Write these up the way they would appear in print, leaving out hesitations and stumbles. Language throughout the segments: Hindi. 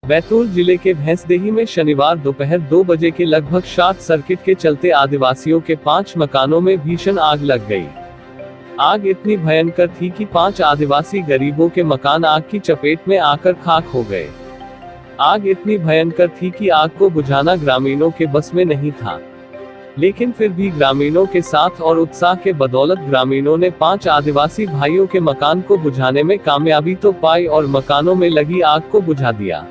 बैतूल जिले के भैंसदेही में शनिवार दोपहर 2 बजे के लगभग शॉर्ट सर्किट के चलते आदिवासियों के 5 मकानों में भीषण आग लग गई। आग इतनी भयंकर थी कि 5 आदिवासी गरीबों के मकान आग की चपेट में आकर खाक हो गए। आग इतनी भयंकर थी कि आग को बुझाना ग्रामीणों के बस में नहीं था, लेकिन फिर भी ग्रामीणों के साथ और उत्साह के बदौलत ग्रामीणों ने 5 आदिवासी भाइयों के मकान को बुझाने में कामयाबी तो पाई और मकानों में लगी आग को बुझा दिया।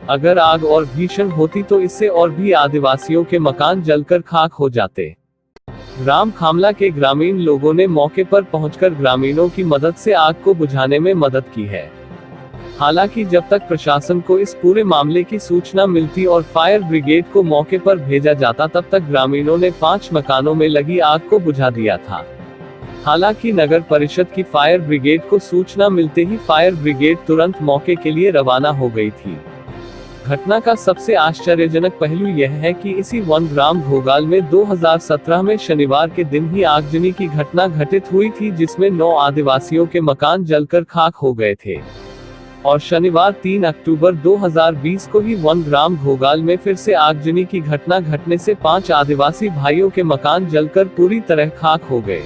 अगर आग और भीषण होती तो इससे और भी आदिवासियों के मकान जलकर खाक हो जाते। ग्राम खामला के ग्रामीण लोगों ने मौके पर पहुंचकर ग्रामीणों की मदद से आग को बुझाने में मदद की है। हालांकि जब तक प्रशासन को इस पूरे मामले की सूचना मिलती और फायर ब्रिगेड को मौके पर भेजा जाता, तब तक ग्रामीणों ने 5 मकानों में लगी आग को बुझा दिया था। हालांकि नगर परिषद की फायर ब्रिगेड को सूचना मिलते ही फायर ब्रिगेड तुरंत मौके के लिए रवाना हो गई थी। घटना का सबसे आश्चर्यजनक पहलू यह है कि इसी वन ग्राम घोगाल में 2017 में शनिवार के दिन ही आगजनी की घटना घटित हुई थी, जिसमें 9 आदिवासियों के मकान जलकर खाक हो गए थे। और शनिवार 3 अक्टूबर 2020 को ही वन ग्राम घोगाल में फिर से आगजनी की घटना घटने से 5 आदिवासी भाइयों के मकान जलकर पूरी तरह खाक हो गए।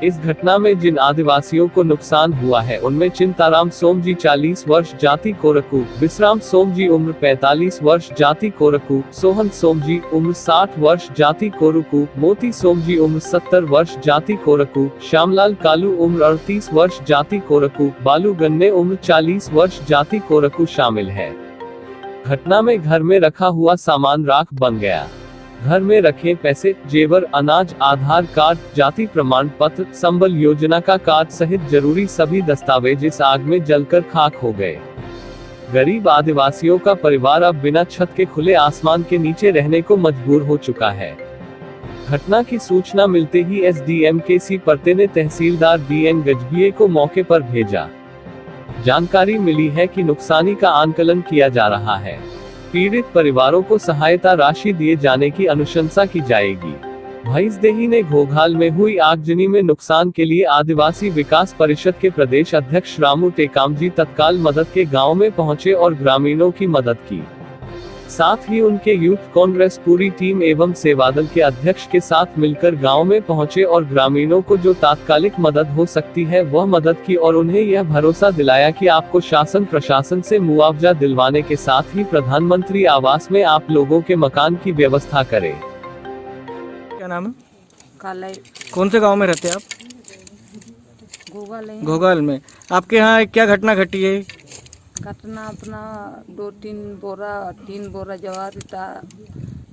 इस घटना में जिन आदिवासियों को नुकसान हुआ है उनमें चिंताराम सोमजी 40 वर्ष जाति कोरकू, विश्राम सोमजी उम्र 45 वर्ष जाति कोरकू, सोहन सोमजी उम्र 60 वर्ष जाति कोरकू, मोती सोमजी उम्र 70 वर्ष जाति कोरकू, श्यामलाल कालू उम्र 38 वर्ष जाति कोरकू, बालू गन्ने उम्र 40 वर्ष जाति कोरकू शामिल है। घटना में घर में रखा हुआ सामान राख बन गया। घर में रखे पैसे, जेवर, अनाज, आधार कार्ड, जाति प्रमाण पत्र, संबल योजना का कार्ड सहित जरूरी सभी दस्तावेज इस आग में जलकर खाक हो गए। गरीब आदिवासियों का परिवार अब बिना छत के खुले आसमान के नीचे रहने को मजबूर हो चुका है। घटना की सूचना मिलते ही एसडीएम केसी परते ने तहसीलदार बीएन गजभिये को मौके पर भेजा। जानकारी मिली है कि नुकसानी का आंकलन किया जा रहा है। पीड़ित परिवारों को सहायता राशि दिए जाने की अनुशंसा की जाएगी। भैंसदेही ने घोघाल में हुई आगजनी में नुकसान के लिए आदिवासी विकास परिषद के प्रदेश अध्यक्ष रामू टेकाम जी तत्काल मदद के गांव में पहुंचे और ग्रामीणों की मदद की। साथ ही उनके यूथ कांग्रेस पूरी टीम एवं सेवादल के अध्यक्ष के साथ मिलकर गांव में पहुंचे और ग्रामीणों को जो तात्कालिक मदद हो सकती है वह मदद की और उन्हें यह भरोसा दिलाया कि आपको शासन प्रशासन से मुआवजा दिलवाने के साथ ही प्रधानमंत्री आवास में आप लोगों के मकान की व्यवस्था करें। क्या नाम है? कालाई। कौन से गांव में रहते हैं आप? घोघाल में। आपके यहाँ क्या घटना घटी है? घटना अपना 3 बोरा जवार था,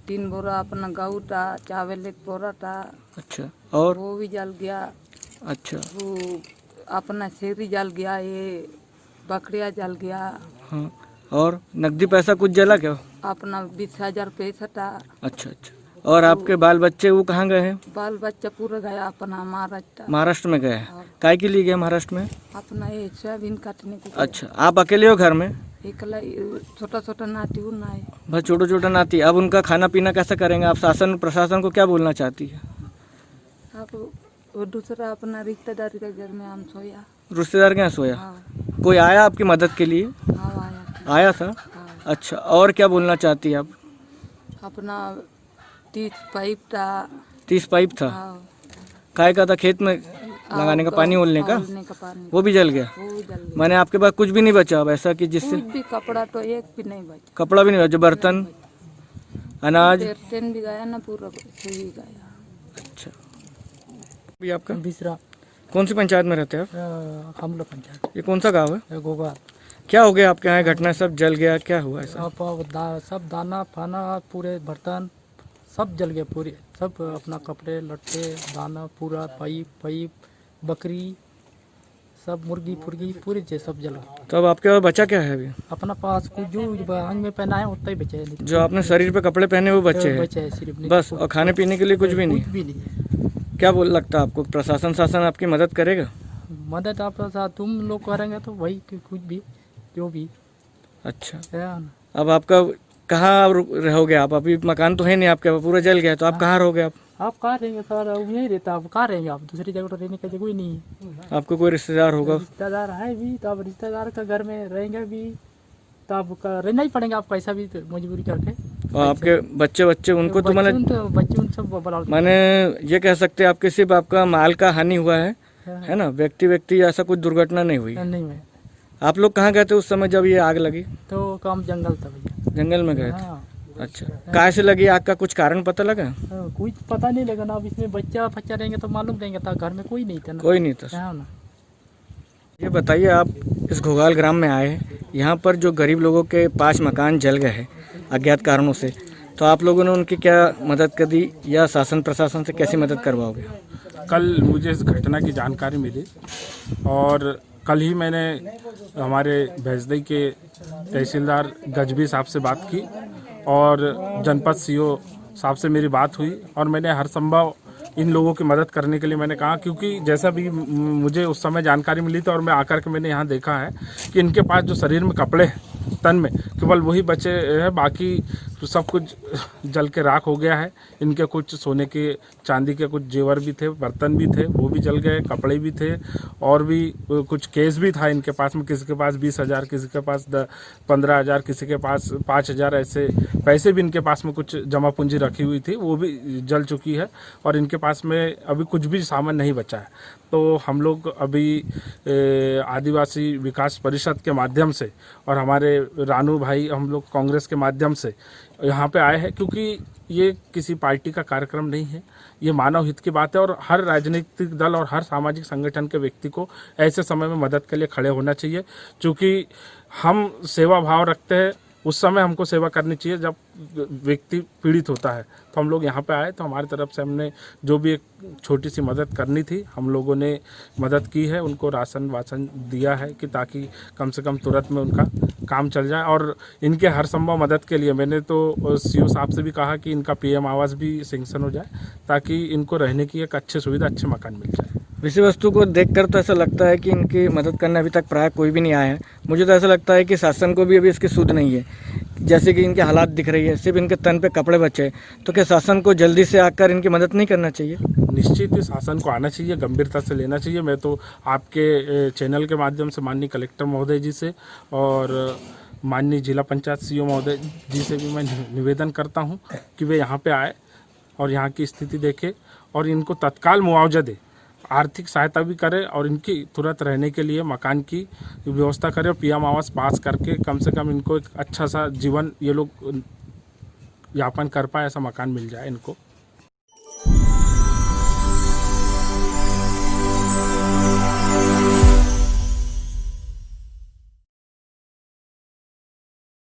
3 बोरा अपना गेहूँ था, चावल 1 बोरा था। अच्छा, और वो भी जल गया। अच्छा, वो अपना शेरी जल गया, ये बकरिया जल गया। हाँ, और नकदी पैसा कुछ जला क्या? अपना 20,000 पैसा था। अच्छा अच्छा, और आपके बाल बच्चे वो कहाँ गए हैं? बाल बच्चा पूरा गया अपना महाराष्ट्र। महाराष्ट्र में गए हैं? काय के लिए गए महाराष्ट्र में? अपना ये सोयाबीन काटने को। अच्छा, आप अकेले हो घर में? एकला छोटा छोटा नाती हूँ ना, बस छोटा छोटा नाती। अब उनका खाना पीना कैसे करेंगे आप? शासन प्रशासन को क्या बोलना चाहती है? अब वो दूसरा अपना रिश्तेदार के घर में हम सोया। रिश्तेदार के यहाँ सोया? हाँ। कोई आया आपकी मदद के लिए? हाँ, आया था। हाँ। अच्छा, और क्या बोलना चाहती है आप? अपना 30 पाइप था। 30 पाइप था? हाँ। काय का था? खेत में लगाने का, पानी ओलने का? पानी। वो भी जल गया? वो भी जल गया। मैंने आपके पास कुछ भी नहीं बचा अब ऐसा कि जिससे? कुछ भी कपड़ा तो एक भी नहीं बचा। कपड़ा भी नहीं बचा? बर्तन, अनाज? बर्तन भी गया ना, पूरा ही गया। अच्छा, भी आपका? बिसरा। कौन सी पंचायत में रहते हैं आप? खामला पंचायत। ये कौन सा गाँव है? गोगा। क्या हो गया आपके यहाँ? घटना सब जल गया, क्या हुआ ऐसा? सब दाना फाना पूरे बर्तन सब जल गया, पूरे सब अपना कपड़े लट्टे दाना पूरा पाइप बकरी सब मुर्गी फुर्गी पूरी चीज सब जल गया। तो अब आपके पास बचा क्या है अभी? अपना पास कुछ जो बहन में पहना है उतना ही बचे है। जो आपने शरीर पे कपड़े पहने वो बचे हैं? बचे है सिर्फ, बस। और खाने पीने के लिए कुछ भी नहीं? कुछ भी नहीं है। क्या बोल लगता है आपको, प्रशासन शासन आपकी मदद करेगा? मदद आप साथ तुम लोग करेंगे तो वही कुछ भी जो भी। अच्छा, है ना। अब आपका कहाँ रहोगे आप? अभी मकान तो है नहीं आपके, पूरा जल गया, तो आप कहाँ रहोगे आप? आप कहाँ रहेंगे सर? यही रहता, आप कहाँ रहेंगे? आप दूसरी जगह तो रहने का जगह ही नहीं है। आपको कोई रिश्तेदार होगा? रिश्तेदार है भी, तो अब रिश्तेदार का घर में रहेंगे भी, तो आप रहना ही पड़ेगा, आप कैसा भी तो मजबूरी करके। और आपके बच्चे उनको तो मैंने बच्चे उन सब बड़ा मैंने ये कह सकते हैं आपके सिर्फ आपका माल का हानि हुआ है ना, व्यक्ति ऐसा कुछ दुर्घटना नहीं हुई। नहीं में। आप लोग कहाँ गए थे उस समय जब ये आग लगी? तो काम जंगल था भैया। जंगल में गए थे। हाँ। अच्छा, कहाँ से लगी आग का कुछ कारण पता लगा? कुछ पता नहीं लगा ना, अब इसमें बच्चा रहेंगे तो मालूम देंगे, था घर में कोई नहीं था ना। कोई नहीं था। हाँ ना। ये बताइए, आप इस घोगाल ग्राम में आए हैं, यहाँ पर जो गरीब लोगों के 5 मकान जल गए हैं अज्ञात कारणों से, तो आप लोगों ने उनकी क्या मदद कर दी या शासन प्रशासन से कैसी मदद करवाओगे? कल मुझे इस घटना की जानकारी मिली और कल ही मैंने हमारे भैंसदई के तहसीलदार गजबी साहब से बात की और जनपद सीओ साहब से मेरी बात हुई और मैंने हर संभव इन लोगों की मदद करने के लिए मैंने कहा, क्योंकि जैसा भी मुझे उस समय जानकारी मिली थी और मैं आकर के मैंने यहाँ देखा है कि इनके पास जो शरीर में कपड़े हैं तन में केवल वही बचे हैं, बाकी सब कुछ जल के राख हो गया है। इनके कुछ सोने के चांदी के कुछ जेवर भी थे, बर्तन भी थे, वो भी जल गए, कपड़े भी थे और भी कुछ केस भी था इनके पास में, किसी के पास 20,000, किसी के पास 15,000, किसी के पास 5,000, ऐसे पैसे भी इनके पास में कुछ जमा पूंजी रखी हुई थी, वो भी जल चुकी है और इनके पास में अभी कुछ भी सामान नहीं बचा है। तो हम लोग अभी आदिवासी विकास परिषद के माध्यम से और हमारे रानू भाई, हम लोग कांग्रेस के माध्यम से यहाँ पे आए हैं, क्योंकि ये किसी पार्टी का कार्यक्रम नहीं है, ये मानव हित की बात है और हर राजनीतिक दल और हर सामाजिक संगठन के व्यक्ति को ऐसे समय में मदद के लिए खड़े होना चाहिए। क्योंकि हम सेवा भाव रखते हैं, उस समय हमको सेवा करनी चाहिए जब व्यक्ति पीड़ित होता है। तो हम लोग यहाँ पे आए तो हमारी तरफ से हमने जो भी एक छोटी सी मदद करनी थी हम लोगों ने मदद की है, उनको राशन वासन दिया है कि ताकि कम से कम तुरंत में उनका काम चल जाए। और इनके हर संभव मदद के लिए मैंने तो सीओ साहब से भी कहा कि इनका PM आवास भी सैंक्शन हो जाए ताकि इनको रहने की एक अच्छी सुविधा, अच्छे मकान मिल जाए। विषय वस्तु को देखकर तो ऐसा लगता है कि इनकी मदद करने अभी तक प्राय कोई भी नहीं आया है। मुझे तो ऐसा लगता है कि शासन को भी अभी इसकी सुध नहीं है, जैसे कि इनके हालात दिख रही है, सिर्फ इनके तन पे कपड़े बचे, तो क्या शासन को जल्दी से आकर इनकी मदद नहीं करना चाहिए? निश्चित ही शासन को आना चाहिए, गंभीरता से लेना चाहिए। मैं तो आपके चैनल के माध्यम से माननीय कलेक्टर महोदय जी से और माननीय जिला पंचायत CO महोदय जी से भी मैं निवेदन करता हूं कि वे यहाँ पे आए और यहाँ की स्थिति देखें और इनको तत्काल मुआवजा दे, आर्थिक सहायता भी करे और इनकी तुरंत रहने के लिए मकान की व्यवस्था करे और PM आवास पास करके कम से कम इनको एक अच्छा सा जीवन ये लोग यापन कर पाए, ऐसा मकान मिल जाए इनको।